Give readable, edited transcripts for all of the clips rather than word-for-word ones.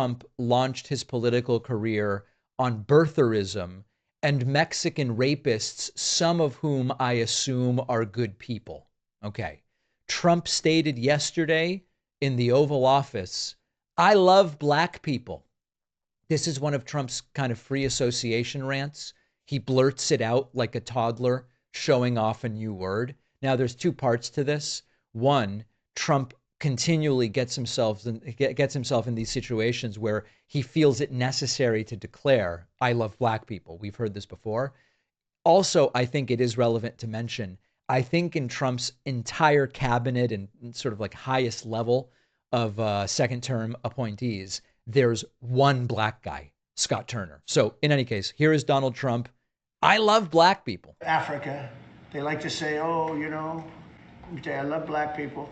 Trump launched his political career on birtherism and Mexican rapists, some of whom I assume are good people. Okay. Trump stated yesterday in the Oval Office, I love black people. This is one of Trump's kind of free association rants. He blurts it out like a toddler, showing off a new word. Now, there's two parts to this. One, Trump continually gets himself in these situations where he feels it necessary to declare, I love black people. We've heard this before. Also, I think it is relevant to mention, I think in Trump's entire cabinet and sort of like highest level of second term appointees, there's one black guy, Scott Turner. So in any case, here is Donald Trump. I love black people. Africa, they like to say, oh, I love black people.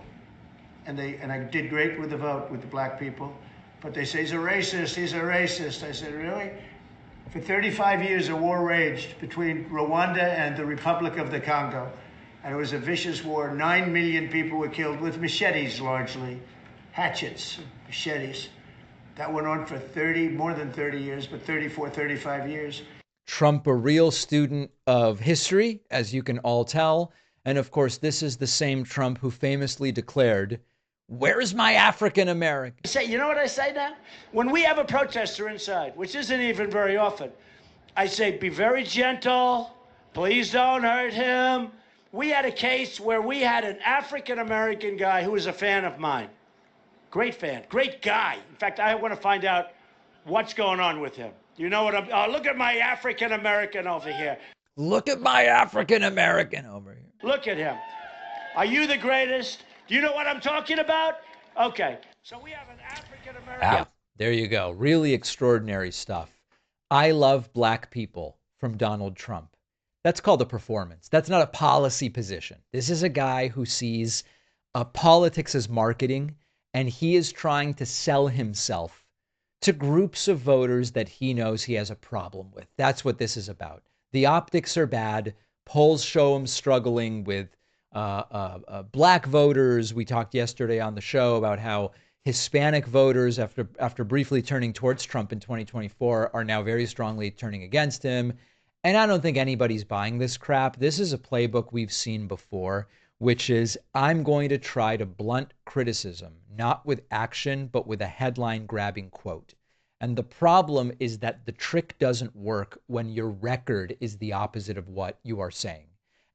And I did great with the vote with the black people. But they say he's a racist, he's a racist. I said, really? For 35 years, a war raged between Rwanda and the Republic of the Congo. And it was a vicious war. 9 million people were killed with machetes, largely. Hatchets, machetes. That went on for more than 30 years, but 34, 35 years. Trump, a real student of history, as you can all tell. And of course, this is the same Trump who famously declared, where's my African American? You know what I say now? When we have a protester inside, which isn't even very often, I say, be very gentle. Please don't hurt him. We had a case where we had an African American guy who was a fan of mine. Great fan, great guy. In fact, I want to find out what's going on with him. You know what look at my African American over here. Look at my African American over here. Look at him. Are you the greatest? Do you know what I'm talking about? Okay. So we have an African American. Yeah, there you go. Really extraordinary stuff. I love black people from Donald Trump. That's called a performance. That's not a policy position. This is a guy who sees politics as marketing, and he is trying to sell himself to groups of voters that he knows he has a problem with. That's what this is about. The optics are bad. Polls show him struggling with black voters. We talked yesterday on the show about how Hispanic voters, after briefly turning towards Trump in 2024, are now very strongly turning against him. And I don't think anybody's buying this crap. This is a playbook we've seen before, which is I'm going to try to blunt criticism, not with action, but with a headline grabbing quote. And the problem is that the trick doesn't work when your record is the opposite of what you are saying.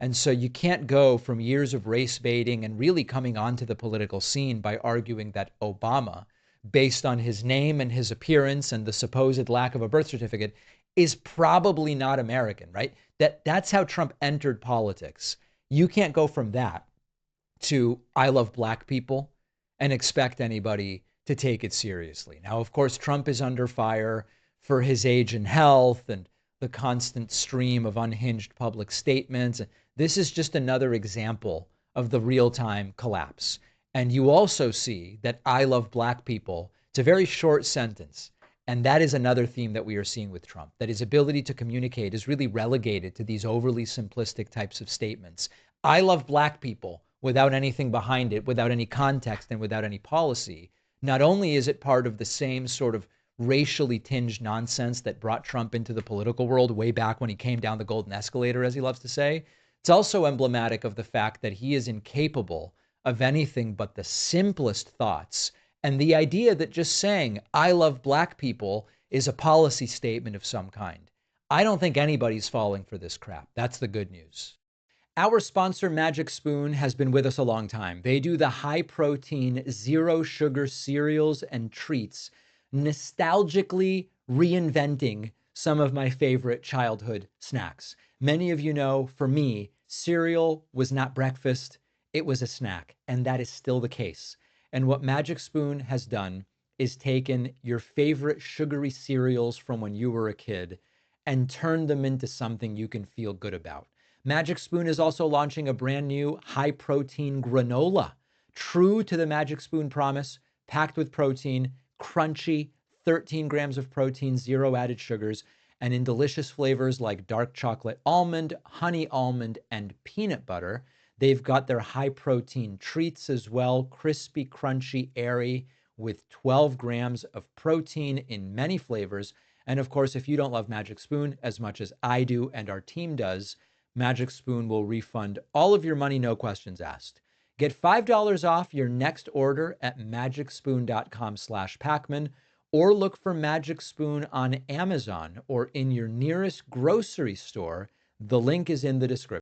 And so you can't go from years of race baiting and really coming onto the political scene by arguing that Obama, based on his name and his appearance and the supposed lack of a birth certificate, is probably not American, right? That's how Trump entered politics. You can't go from that to I love black people and expect anybody to take it seriously. Now, of course, Trump is under fire for his age and health and the constant stream of unhinged public statements. This is just another example of the real-time collapse. And you also see that I love black people. It's a very short sentence. And that is another theme that we are seeing with Trump, that his ability to communicate is really relegated to these overly simplistic types of statements. I love black people without anything behind it, without any context and without any policy. Not only is it part of the same sort of racially tinged nonsense that brought Trump into the political world way back when he came down the golden escalator, as he loves to say, it's also emblematic of the fact that he is incapable of anything but the simplest thoughts. And the idea that just saying, I love black people is a policy statement of some kind. I don't think anybody's falling for this crap. That's the good news. Our sponsor, Magic Spoon, has been with us a long time. They do the high-protein, zero-sugar cereals and treats, nostalgically reinventing some of my favorite childhood snacks. Many of you know, for me, cereal was not breakfast, it was a snack, and that is still the case. And what Magic Spoon has done is taken your favorite sugary cereals from when you were a kid and turned them into something you can feel good about. Magic Spoon is also launching a brand new high-protein granola, true to the Magic Spoon promise, packed with protein, crunchy, 13 grams of protein, 0 added sugars, and in delicious flavors like dark chocolate almond, honey almond, and peanut butter. They've got their high-protein treats as well, crispy, crunchy, airy, with 12 grams of protein in many flavors. And of course, if you don't love Magic Spoon as much as I do and our team does, Magic Spoon will refund all of your money, no questions asked. Get $5 off your next order at magicspoon.com/Pacman, or look for Magic Spoon on Amazon or in your nearest grocery store. The link is in the description.